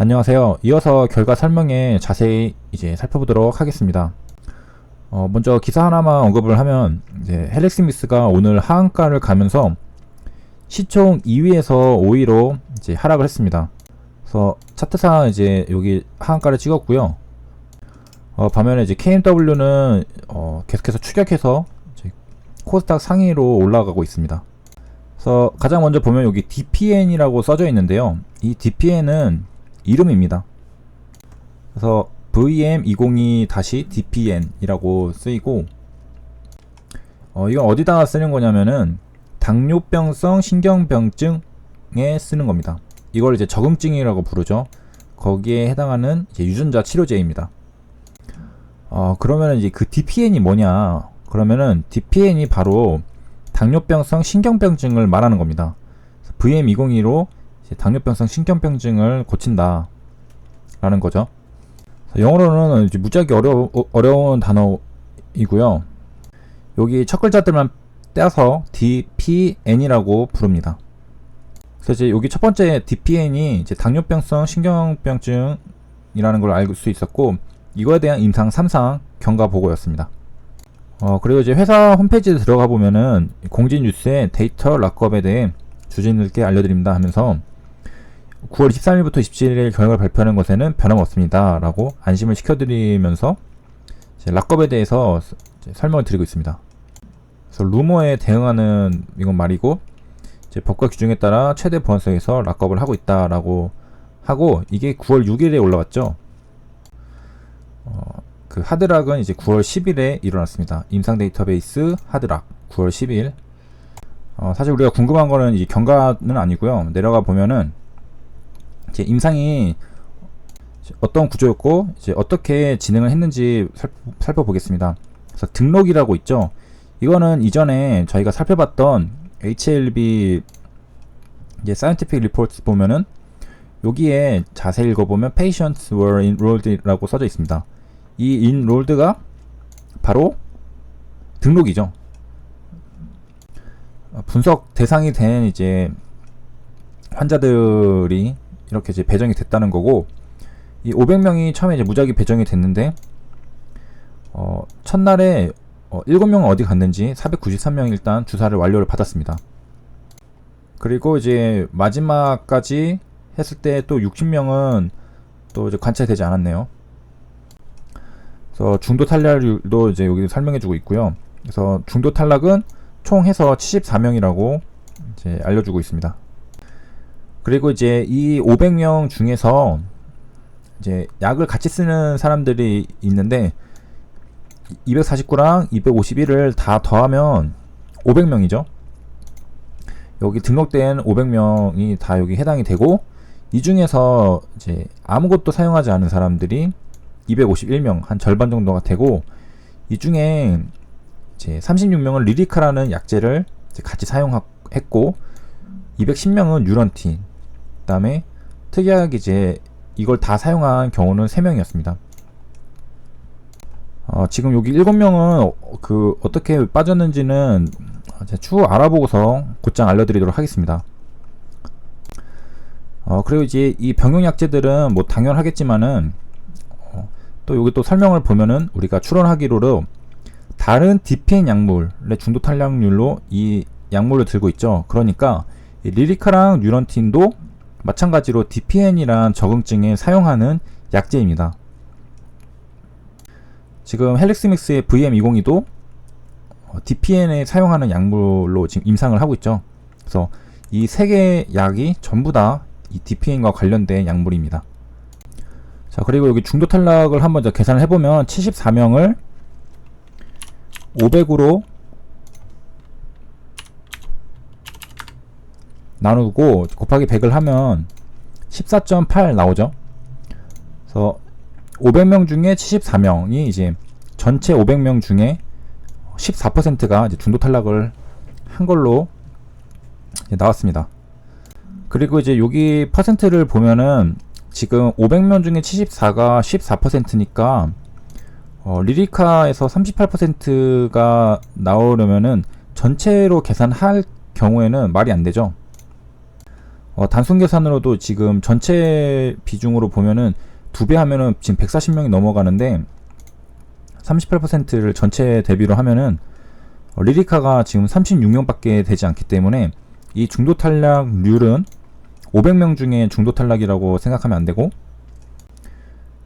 안녕하세요. 이어서 결과 설명에 자세히 살펴보도록 하겠습니다. 먼저 기사 하나만 언급을 하면 헬릭 스미스가 오늘 하한가를 가면서 시총 2위에서 5위로 하락을 했습니다. 그래서 차트상 여기 하한가를 찍었고요. 반면에 KMW는 계속해서 추격해서 코스닥 상위로 올라가고 있습니다. 그래서 가장 먼저 보면 여기 DPN이라고 써져 있는데요. 이 DPN은 이름입니다. 그래서 VM202-DPN이라고 쓰이고, 이건 어디다가 쓰는 거냐면은 당뇨병성 신경병증에 쓰는 겁니다. 이걸 적응증이라고 부르죠. 거기에 해당하는 유전자 치료제입니다. 그러면은 그 DPN이 뭐냐? 그러면은 DPN이 바로 당뇨병성 신경병증을 말하는 겁니다. VM202로 당뇨병성 신경병증을 고친다 라는 거죠. 영어로는 무지하게 어려운 단어이고요. 여기 첫 글자들만 떼서 DPN이라고 부릅니다. 그래서 여기 첫 번째 DPN이 당뇨병성 신경병증이라는 걸 알 수 있었고, 이거에 대한 임상 3상 경과 보고였습니다. 그리고 회사 홈페이지에 들어가 보면은 공지 뉴스에 데이터 락업에 대해 주주님들께 알려드립니다 하면서 9월 13일부터 27일 결과를 발표하는 것에는 변함없습니다 라고 안심을 시켜드리면서 락업에 대해서 설명을 드리고 있습니다. 그래서 루머에 대응하는 이건 말이고, 법과 규정에 따라 최대 보안성에서 락업을 하고 있다라고 하고, 이게 9월 6일에 올라왔죠. 그 하드락은 9월 10일에 일어났습니다. 임상 데이터베이스 하드락 9월 10일. 사실 우리가 궁금한 거는 경과는 아니고요. 내려가 보면은 임상이 어떤 구조였고 어떻게 진행을 했는지 살펴보겠습니다. 그래서 등록이라고 있죠. 이거는 이전에 저희가 살펴봤던 HLB Scientific Reports 보면은 여기에 자세히 읽어보면 Patients were enrolled라고 써져 있습니다. 이 enrolled가 바로 등록이죠. 분석 대상이 된 환자들이 이렇게 배정이 됐다는 거고, 이 500명이 처음에 무작위 배정이 됐는데, 첫날에 7명은 어디 갔는지 493명이 일단 주사를 완료를 받았습니다. 그리고 마지막까지 했을 때 또 60명은 또 관찰되지 않았네요. 그래서 중도 탈락률도 여기 설명해주고 있고요. 그래서 중도 탈락은 총 해서 74명이라고 알려주고 있습니다. 그리고 이 500명 중에서 약을 같이 쓰는 사람들이 있는데 249랑 251을 다 더하면 500명이죠. 여기 등록된 500명이 다 여기 해당이 되고, 이 중에서 아무것도 사용하지 않은 사람들이 251명, 한 절반 정도가 되고, 이 중에 36명은 리리카라는 약제를 같이 사용했고, 210명은 뉴런틴, 그 다음에 특이하게 이걸 다 사용한 경우는 3명이었습니다. 지금 여기 7명은 어떻게 빠졌는지는 추후 알아보고서 곧장 알려드리도록 하겠습니다. 그리고 이 병용 약제들은 당연하겠지만은 또 여기 또 설명을 보면은 우리가 추론하기로 다른 DPN 약물의 중도 탈락률로 이 약물을 들고 있죠. 그러니까 리리카랑 뉴런틴도 마찬가지로 DPN이란 적응증에 사용하는 약제입니다. 지금 헬릭 스미스의 VM202도 DPN에 사용하는 약물로 지금 임상을 하고 있죠. 그래서 이 세 개의 약이 전부 다 이 DPN과 관련된 약물입니다. 자, 그리고 여기 중도 탈락을 한번 계산을 해보면 74명을 500으로 나누고 곱하기 100을 하면 14.8 나오죠. 그래서 500명 중에 74명이 전체 500명 중에 14%가 중도 탈락을 한 걸로 나왔습니다. 그리고 여기 퍼센트를 보면은 지금 500명 중에 74가 14%니까 리리카에서 38%가 나오려면은 전체로 계산할 경우에는 말이 안 되죠. 단순 계산으로도 지금 전체 비중으로 보면은 2배 하면은 지금 140명이 넘어가는데 38%를 전체 대비로 하면은 리리카가 지금 36명밖에 되지 않기 때문에 이 중도 탈락률은 500명 중에 중도 탈락이라고 생각하면 안 되고,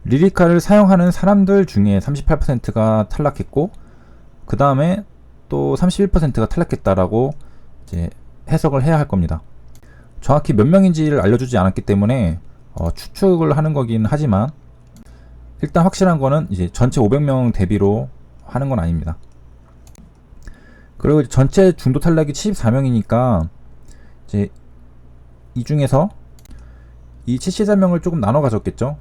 리리카를 사용하는 사람들 중에 38%가 탈락했고, 그 다음에 또 31%가 탈락했다라고 이제 해석을 해야 할 겁니다. 정확히 몇 명인지를 알려주지 않았기 때문에 추측을 하는 거긴 하지만, 일단 확실한 거는 이제 전체 500명 대비로 하는 건 아닙니다. 그리고 전체 중도 탈락이 74명이니까 이제 이 중에서 이 74명을 조금 나눠 가졌겠죠.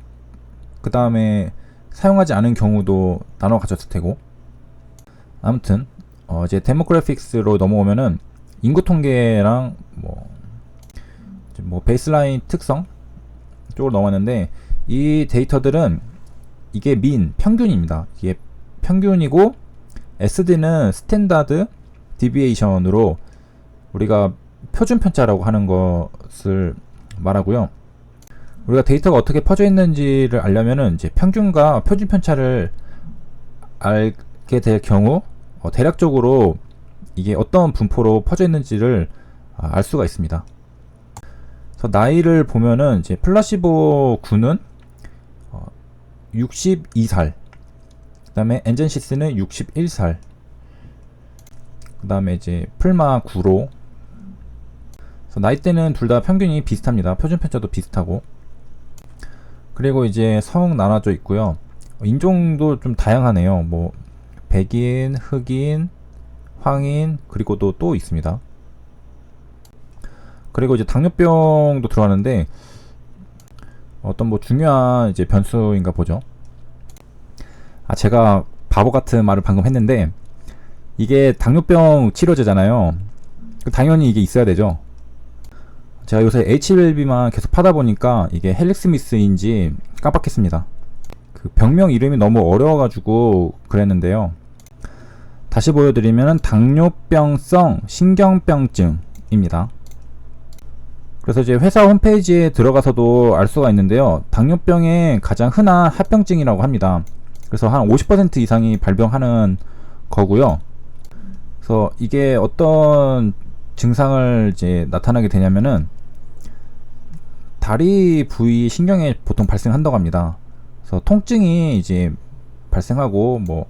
그 다음에 사용하지 않은 경우도 나눠 가졌을 테고. 아무튼 이제 데모그래픽스로 넘어오면은 인구 통계랑 뭐 베이스라인 특성 쪽으로 넘어왔는데, 이 데이터들은 이게 평균입니다. 이게 평균이고, SD는 스탠다드 디비에이션으로 우리가 표준 편차라고 하는 것을 말하고요. 우리가 데이터가 어떻게 퍼져 있는지를 알려면은 이제 평균과 표준 편차를 알게 될 경우 대략적으로 이게 어떤 분포로 퍼져 있는지를 알 수가 있습니다. 그래서 나이를 보면은 이제 플라시보 군은 62살, 그 다음에 엔젠시스는 61살, 그 다음에 이제 풀마 9로. 그래서 나이대는 둘 다 평균이 비슷합니다. 표준 편차도 비슷하고. 그리고 이제 성 나눠져 있고요. 인종도 좀 다양하네요. 뭐 백인, 흑인, 황인, 그리고 또 있습니다. 그리고 이제 당뇨병도 들어가는데, 어떤 뭐 중요한 이제 변수인가 보죠. 제가 바보 같은 말을 방금 했는데, 이게 당뇨병 치료제잖아요. 당연히 이게 있어야 되죠. 제가 요새 HLB만 계속 파다 보니까 이게 헬릭스미스인지 깜빡했습니다. 그 병명 이름이 너무 어려워가지고 그랬는데요. 다시 보여드리면 당뇨병성 신경병증입니다. 그래서 이제 회사 홈페이지에 들어가서도 알 수가 있는데요. 당뇨병의 가장 흔한 합병증이라고 합니다. 그래서 한 50% 이상이 발병하는 거고요. 그래서 이게 어떤 증상을 이제 나타나게 되냐면은 다리 부위 신경에 보통 발생한다고 합니다. 그래서 통증이 이제 발생하고 뭐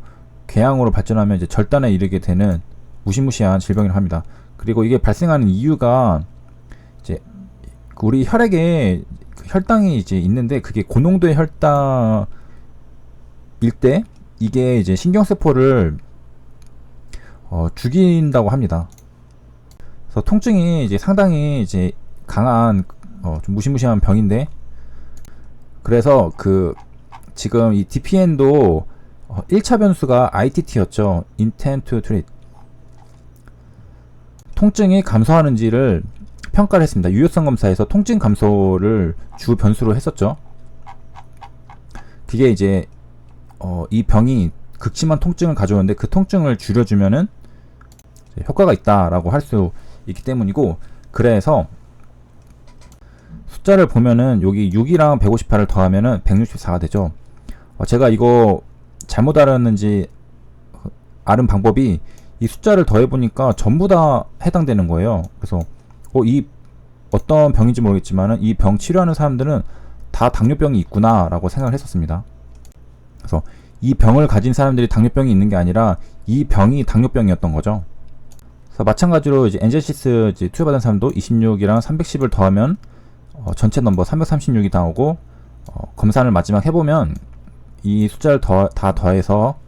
궤양으로 발전하면 이제 절단에 이르게 되는 무시무시한 질병이라고 합니다. 그리고 이게 발생하는 이유가 이제 우리 혈액에 혈당이 이제 있는데, 그게 고농도의 혈당일 때 이게 이제 신경세포를 죽인다고 합니다. 그래서 통증이 이제 상당히 이제 강한 좀 무시무시한 병인데, 그래서 지금 이 DPN도 1차 변수가 ITT였죠. Intent to Treat. 통증이 감소하는지를 평가를 했습니다. 유효성 검사에서 통증 감소를 주 변수로 했었죠. 그게 이제 이 병이 극심한 통증을 가져오는데 그 통증을 줄여주면은 효과가 있다라고 할 수 있기 때문이고, 그래서 숫자를 보면은 여기 6이랑 158을 더하면은 164가 되죠. 제가 이거 잘못 알았는지 아는 방법이, 이 숫자를 더해보니까 전부 다 해당되는 거예요. 그래서 이 어떤 병인지 모르겠지만은 이 병 치료하는 사람들은 다 당뇨병이 있구나 라고 생각을 했었습니다. 그래서 이 병을 가진 사람들이 당뇨병이 있는 게 아니라 이 병이 당뇨병이었던 거죠. 그래서 마찬가지로 이제 엔젤시스 투여받은 사람도 26이랑 310을 더하면 전체 넘버 336이 나오고, 검사를 마지막 해보면 이 숫자를 다 더해서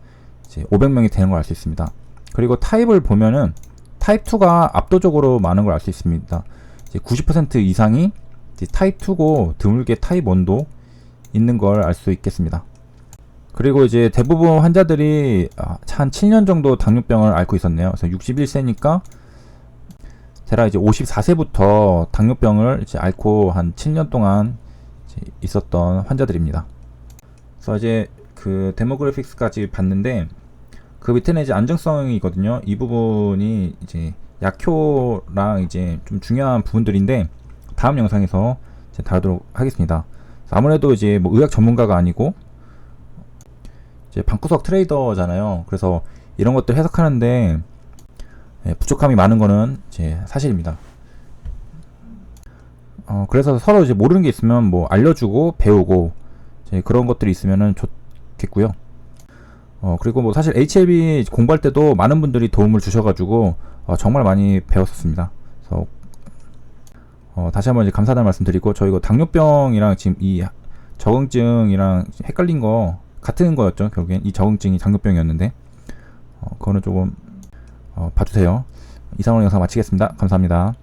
이제 500명이 되는 걸 알 수 있습니다. 그리고 타입을 보면은 타입 2가 압도적으로 많은 걸 알 수 있습니다. 이제 90% 이상이 이제 타입 2고 드물게 타입 1도 있는 걸 알 수 있겠습니다. 그리고 이제 대부분 환자들이 한 7년 정도 당뇨병을 앓고 있었네요. 그래서 61세니까 대략 이제 54세부터 당뇨병을 이제 앓고 한 7년 동안 이제 있었던 환자들입니다. 그래서 이제 그 데모그래픽스까지 봤는데, 그 밑에는 이제 안정성이거든요. 이 부분이 이제 약효랑 이제 좀 중요한 부분들인데, 다음 영상에서 이제 다루도록 하겠습니다. 아무래도 이제 뭐 의학 전문가가 아니고 이제 방구석 트레이더잖아요. 그래서 이런 것들 해석하는데 부족함이 많은 거는 이제 사실입니다. 그래서 서로 이제 모르는 게 있으면 뭐 알려주고 배우고 이제 그런 것들이 있으면은 좋겠고요. 그리고 뭐 사실 HLB 공부할 때도 많은 분들이 도움을 주셔가지고 정말 많이 배웠었습니다. 그래서 다시 한번 이제 감사하다는 말씀드리고, 저 이거 당뇨병이랑 지금 이 적응증이랑 헷갈린 거 같은 거였죠. 결국엔 이 적응증이 당뇨병이었는데 그거는 조금 봐주세요. 이상으로 영상 마치겠습니다. 감사합니다.